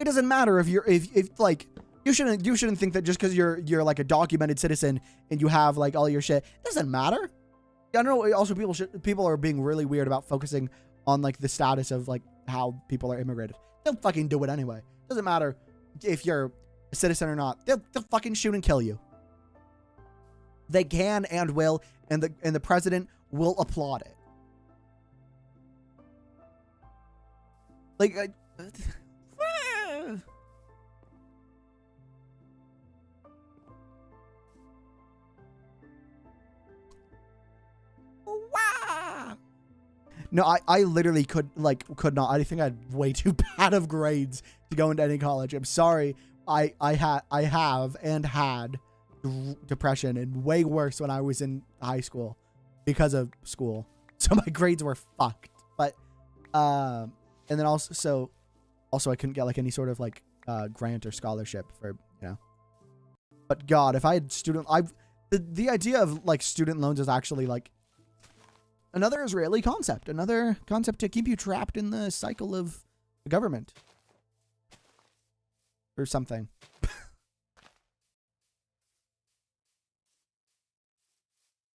Speaker 1: It doesn't matter if you're if like you shouldn't think that just because you're like a documented citizen and you have like all your shit, it doesn't matter. I don't know. Also, people are being really weird about focusing on like the status of like how people are immigrated. They'll fucking do it anyway. Doesn't matter if you're a citizen or not. They'll fucking shoot and kill you. They can and will, and the president will applaud it. Like, no, I literally could not. I think I had way too bad of grades to go into any college. I'm sorry. I have and had depression, and way worse when I was in high school because of school. So my grades were fucked. But and then also I couldn't get like any sort of like grant or scholarship for, you know. But God, if I had the idea of like student loans is actually like another Israeli concept, another concept to keep you trapped in the cycle of the government or something.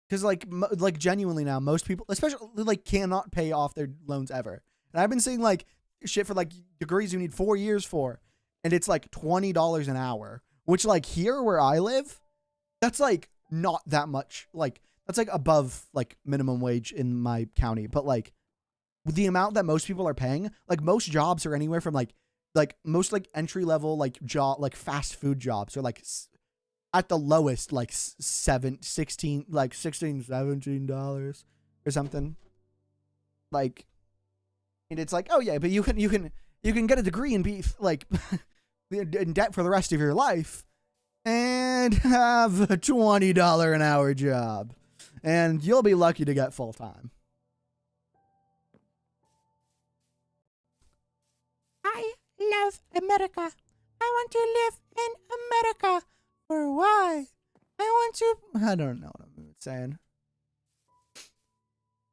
Speaker 1: Because like genuinely now, most people, especially like, cannot pay off their loans ever. And I've been seeing like shit for like degrees you need 4 years for, and it's like $20 an hour, which like here where I live, that's like not that much. Like that's like above like minimum wage in my county, but like the amount that most people are paying, like most jobs are anywhere from like most like entry level like job, like fast food jobs are like at the lowest like $17 or something. Like, and it's like, oh yeah, but you can get a degree and be like in debt for the rest of your life and have a $20 an hour job, and you'll be lucky to get full time. I love America. I want to live in America. For why? I don't know what I'm saying.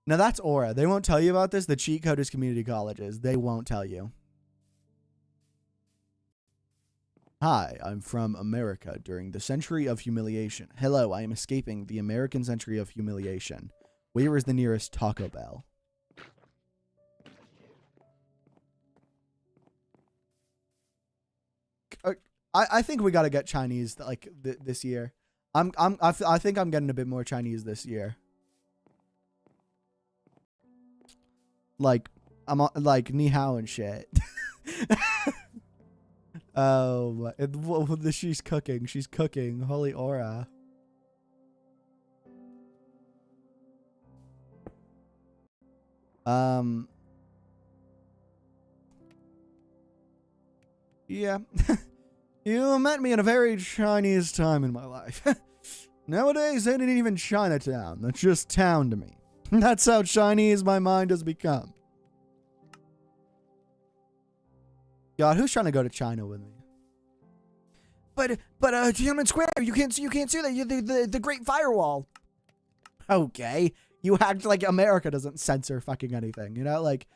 Speaker 1: Now that's Aura. They won't tell you about this. The cheat code is community colleges. They won't tell you. Hi, I'm from America during the century of humiliation. Hello, I am escaping the American century of humiliation. Where is the nearest Taco Bell? I think we got to get Chinese like this year. I think I'm getting a bit more Chinese this year. Like I'm like ni hao and shit. Oh, she's cooking. She's cooking. Holy Aura. Yeah. You met me in a very Chinese time in my life. Nowadays, ain't even Chinatown. That's just town to me. That's how Chinese my mind has become. God, who's trying to go to China with me? But Tiananmen Square, you can't see that the Great Firewall. Okay, you act like America doesn't censor fucking anything, you know, like.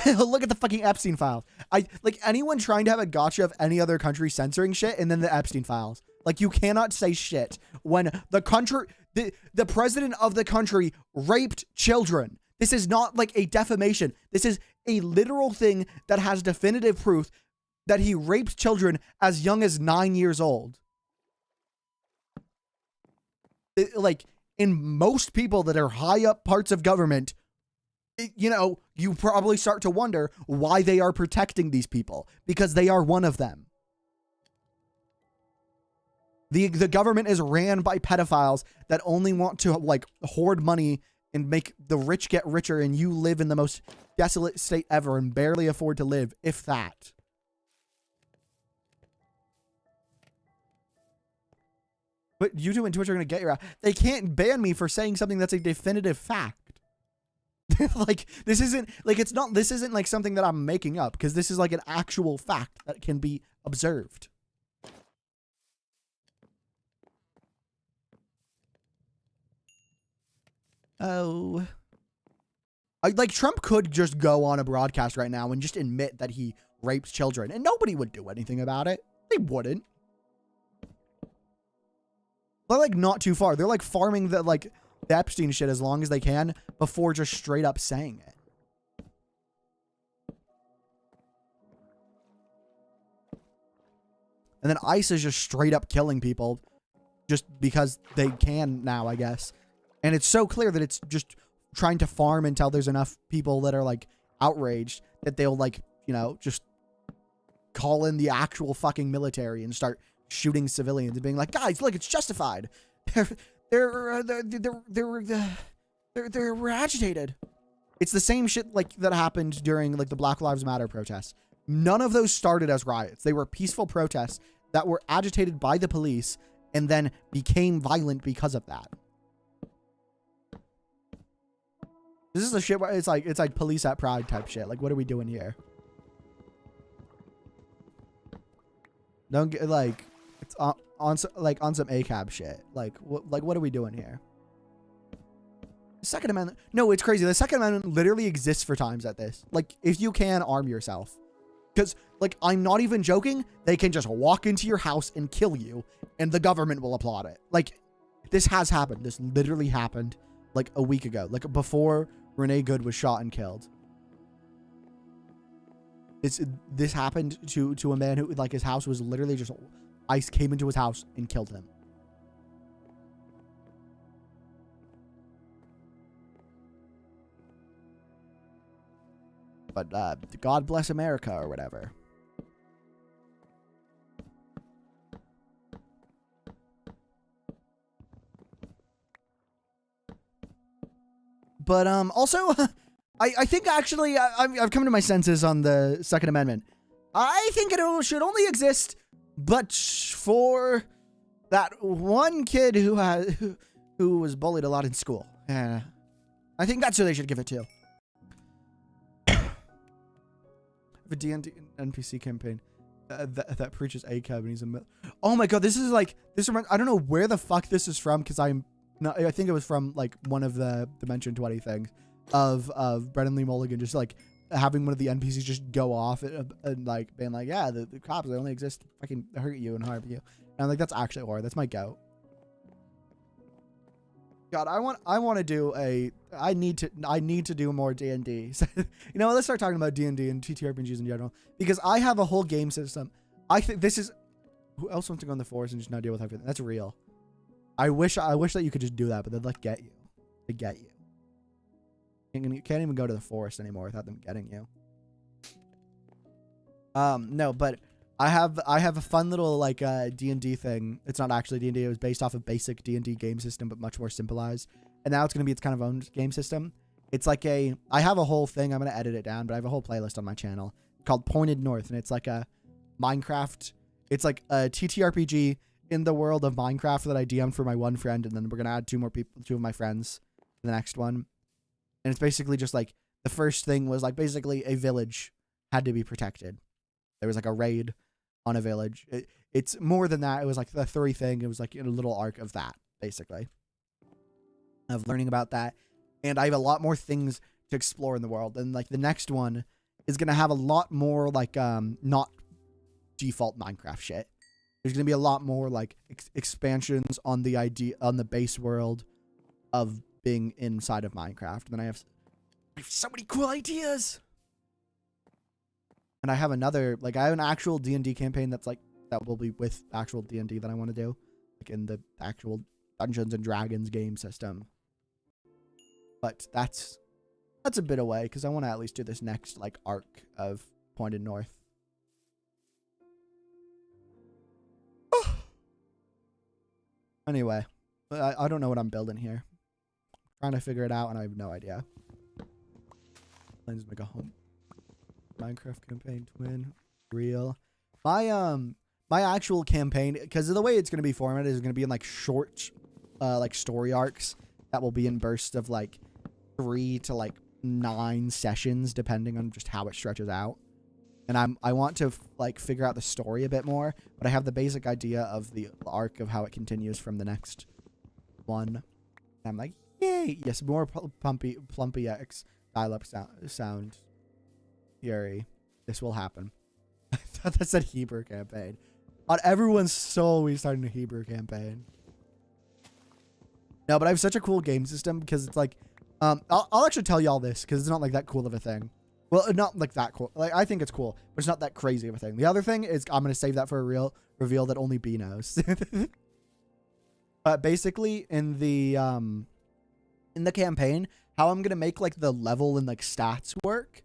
Speaker 1: Look at the fucking Epstein files. Like anyone trying to have a gotcha of any other country censoring shit, and then the Epstein files. Like you cannot say shit when the country, the president of the country raped children. This is not like a defamation. This is a literal thing that has definitive proof that he raped children as young as 9 years old. Like in most people that are high up parts of government, you know, you probably start to wonder why they are protecting these people, because they are one of them. The government is ran by pedophiles that only want to like hoard money and make the rich get richer, and you live in the most desolate state ever and barely afford to live, if that. But YouTube and Twitch are going to get your ass. They can't ban me for saying something that's a definitive fact. Like, this isn't, like, it's not, this isn't, like, something that I'm making up, because this is, like, an actual fact that can be observed. Oh. Like, Trump could just go on a broadcast right now and just admit that he rapes children, and nobody would do anything about it. They wouldn't. They're, like, not too far. They're, like, farming the, like, the Epstein shit as long as they can before just straight up saying it. And then ICE is just straight up killing people just because they can now, I guess. And it's so clear that it's just trying to farm until there's enough people that are like outraged that they'll like, you know, just call in the actual fucking military and start shooting civilians and being like, guys, look, it's justified. They're agitated. It's the same shit like that happened during like the Black Lives Matter protests. None of those started as riots. They were peaceful protests that were agitated by the police and then became violent because of that. This is the shit where it's like police at Pride type shit. Like, what are we doing here? Don't get like it's on some ACAB shit. Like what are we doing here? The Second Amendment. No, it's crazy. The Second Amendment literally exists for times like this. Like, if you can, arm yourself. Because, like, I'm not even joking. They can just walk into your house and kill you, and the government will applaud it. Like, this has happened. This literally happened like a week ago, like before Renee Good was shot and killed. This happened to a man who, like, his house was literally just, ICE came into his house and killed him. But God bless America or whatever. But also, I think actually I've come to my senses on the Second Amendment. I think it should only exist, but for that one kid who was bullied a lot in school. I think that's who they should give it to. The D&D NPC campaign that preaches ACAB and he's a... Oh my god, this is like... I don't know where the fuck this is from, because I think it was from like one of the Dimension 20 things of Brennan Lee Mulligan just like having one of the NPCs just go off and like being like, yeah, the cops, they only exist to fucking hurt you and harm you. And I'm like, that's actually horror. That's my goat. God, I want to do I need to do more D&D. So, you know, let's start talking about D&D and TTRPGs in general, because I have a whole game system. I think this is... Who else wants to go in the forest and just not deal with everything? That's real. I wish that you could just do that, but they'd like get you. They get you. You can't even go to the forest anymore without them getting you. No, but I have a fun little like D&D thing. It's not actually D&D. It was based off a basic D&D game system, but much more simplified. And now it's going to be its kind of own game system. It's like I have a whole thing. I'm going to edit it down, but I have a whole playlist on my channel called Pointed North. And it's like a Minecraft. It's like a TTRPG in the world of Minecraft that I DM'd for my one friend. And then we're going to add two of my friends to the next one. And it's basically just like the first thing was like basically a village had to be protected. There was like a raid on a village. It's more than that. It was like the 3 thing. It was like a little arc of that, basically. Of learning about that. And I have a lot more things to explore in the world. And like the next one is going to have a lot more like not default Minecraft shit. There's going to be a lot more like expansions on the base world of being inside of Minecraft. And then I have so many cool ideas. And I have another, like, I have an actual D&D campaign that's like, that will be with actual D&D that I want to do. Like in the actual Dungeons and Dragons game system. But that's a bit away, because I want to at least do this next, like, arc of Pointed North. Anyway, I don't know what I'm building here. I'm trying to figure it out, and I have no idea. Let's make a home. Minecraft campaign twin real. My actual campaign, because of the way it's going to be formatted, is going to be in like short like story arcs that will be in bursts of like 3 to like 9 sessions, depending on just how it stretches out. And I want to like figure out the story a bit more, but I have the basic idea of the arc of how it continues from the next one. And I'm like, yay! Yes, more plumpy X dial-up sound. Fury. This will happen. I thought that said Hebrew campaign. On everyone's soul, we started a Hebrew campaign. No, but I have such a cool game system, because it's like, I'll actually tell you all this, because it's not like that cool of a thing. Well, not like that cool. Like, I think it's cool, but it's not that crazy of a thing. The other thing is, I'm going to save that for a real reveal that only B knows. Basically, in the campaign, how I'm going to make like the level and like stats work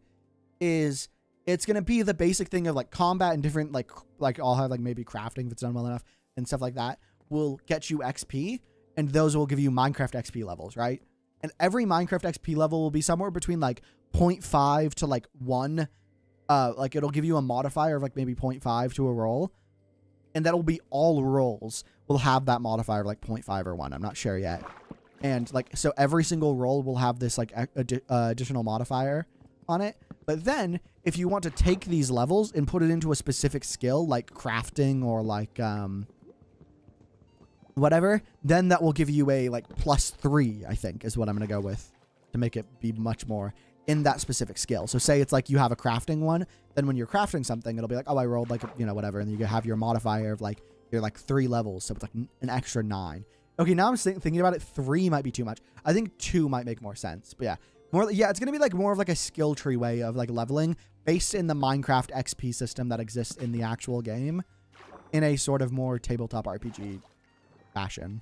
Speaker 1: is it's going to be the basic thing of like combat and different like I'll have like maybe crafting if it's done well enough and stuff like that will get you XP, and those will give you Minecraft XP levels, right? And every Minecraft XP level will be somewhere between like 0.5 to like 1. Like it'll give you a modifier of like maybe 0.5 to a roll. And that'll be all rolls will have that modifier of like 0.5 or 1. I'm not sure yet. And like, so every single roll will have this like additional modifier on it. But then if you want to take these levels and put it into a specific skill like crafting or like whatever, then that will give you a like +3, I think is what I'm going to go with to make it be much more in that specific skill. So say it's like you have a crafting one, then when you're crafting something, it'll be like, oh, I rolled like, you know, whatever. And you have your modifier of like, you're like 3 levels. So it's like an extra 9. Okay, now I'm thinking about it. 3 might be too much. I think 2 might make more sense. But yeah, it's gonna be like more of like a skill tree way of like leveling based in the Minecraft XP system that exists in the actual game, in a sort of more tabletop RPG fashion.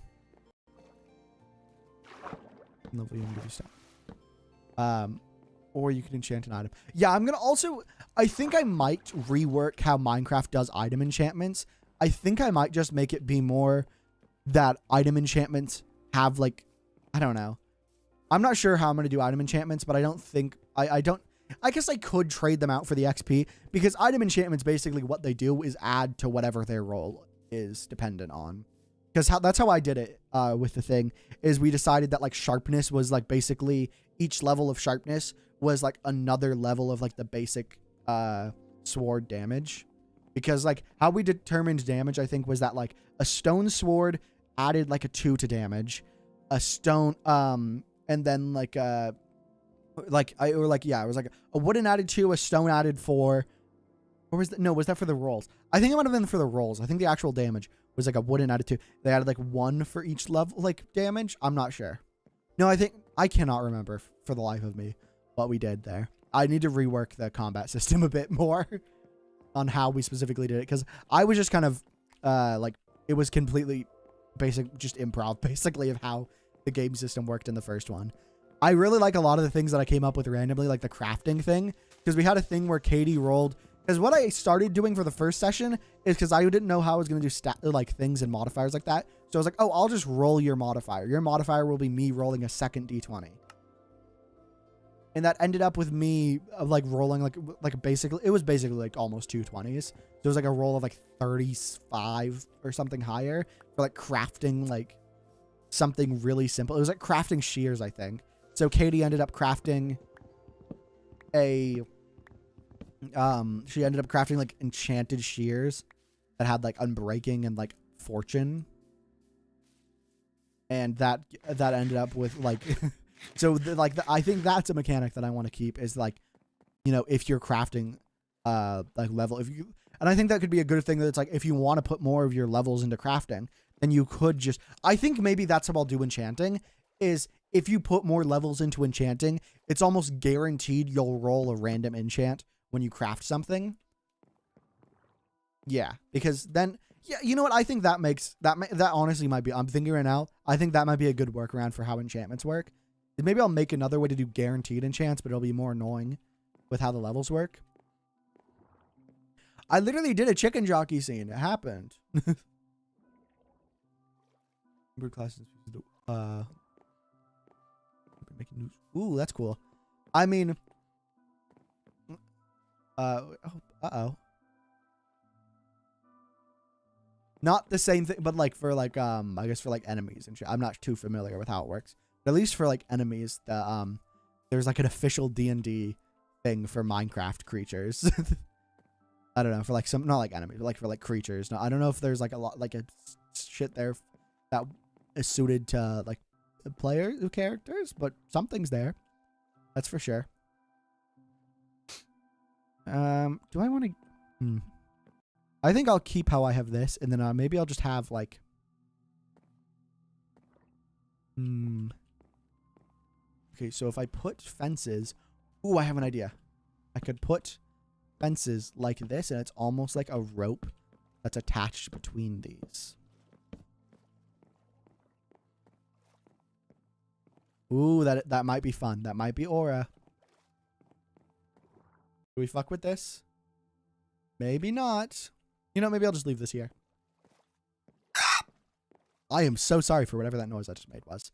Speaker 1: Level you and give you stuff. Or you can enchant an item. Yeah, I'm gonna also. I think I might rework how Minecraft does item enchantments. I think I might just make it be more that item enchantments have like, I don't know. I'm not sure how I'm going to do item enchantments, but I don't think, I guess I could trade them out for the XP, because item enchantments, basically what they do is add to whatever their role is dependent on. Because that's how I did it with the thing, is we decided that like sharpness was like basically each level of sharpness was like another level of like the basic sword damage. Because like how we determined damage, I think, was that like a stone sword added like a 2 to damage, a stone, and then like it was like a wooden added 2, a stone added 4. Or was that, no, was that for the rolls? I think it might have been for the rolls. I think the actual damage was like a wooden added 2. They added like 1 for each level, like damage. I'm not sure. No, I cannot remember for the life of me what we did there. I need to rework the combat system a bit more on how we specifically did it, because I was just kind of like, it was completely basic, just improv basically of how the game system worked in the first one. I really like a lot of the things that I came up with randomly, like the crafting thing, because we had a thing where Katie rolled, because what I started doing for the first session is because I didn't know how I was going to do like things and modifiers like that. So I was like, oh, I'll just roll your modifier. Your modifier will be me rolling a second d20. And that ended up with me like rolling like basically, it was basically like almost 2 20s. So it was like a roll of like 35 or something higher for like crafting like something really simple. It was like crafting shears, I think. So Katie ended up crafting she ended up crafting like enchanted shears that had like unbreaking and like fortune. And that ended up with like so I think that's a mechanic that I want to keep, is like, you know, if you're crafting like level, and I think that could be a good thing, that it's like, if you want to put more of your levels into crafting, then you could just, I think maybe that's how I'll do enchanting, is if you put more levels into enchanting, it's almost guaranteed you'll roll a random enchant when you craft something. Yeah, because then, yeah, you know what? I think that makes, that honestly might be, I'm thinking right now, I think that might be a good workaround for how enchantments work. Maybe I'll make another way to do guaranteed enchants, but it'll be more annoying with how the levels work. I literally did a chicken jockey scene. It happened. Ooh, that's cool. I mean, uh-oh. Not the same thing, but like for like, I guess for like enemies and shit. I'm not too familiar with how it works. But at least for like enemies, there's like an official D&D thing for Minecraft creatures. I don't know, for like some, not like enemies, but like for like creatures. No, I don't know if there's like a lot, like a shit there that is suited to like characters, but something's there. That's for sure. Do I want to? I think I'll keep how I have this, and then maybe I'll just have like. Okay, so if I put fences, ooh, I have an idea. I could put fences like this, and it's almost like a rope that's attached between these. Ooh, that might be fun. That might be aura. Do we fuck with this? Maybe not. You know, maybe I'll just leave this here. I am so sorry for whatever that noise I just made was.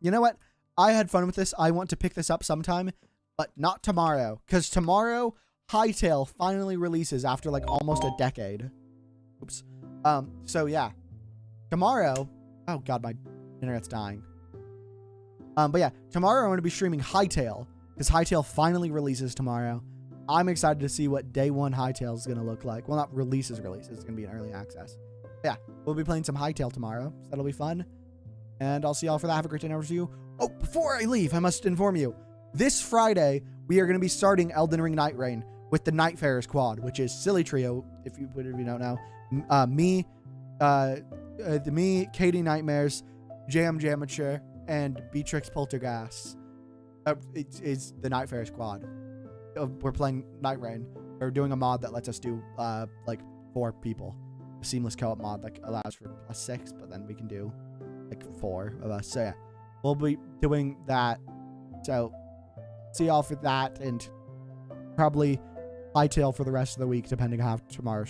Speaker 1: You know what? I had fun with this. I want to pick this up sometime, but not tomorrow. Because tomorrow, Hytale finally releases after like almost a decade. Oops. So yeah. Tomorrow. Oh god, my internet's dying. But yeah, tomorrow I'm going to be streaming Hytale, because Hytale finally releases tomorrow. I'm excited to see what day 1 Hytale is going to look like. Well, not releases. It's going to be an early access. Yeah, we'll be playing some Hytale tomorrow, so that'll be fun. And I'll see y'all for that. Have a great day. Never see you. Oh, before I leave, I must inform you. This Friday, we are going to be starting Elden Ring Night Rain with the Nightfarers Quad, which is Silly Trio, if you don't know. Me, me, Katie Nightmares, Jam Jamature, and Beatrix Poltergeist. It's the Night Fair squad. We're playing Night Rain. We're doing a mod that lets us do like 4 people. A seamless co-op mod that allows for +6, but then we can do like 4 of us. So yeah, we'll be doing that. So see y'all for that, and probably hightail for the rest of the week, depending on how tomorrow's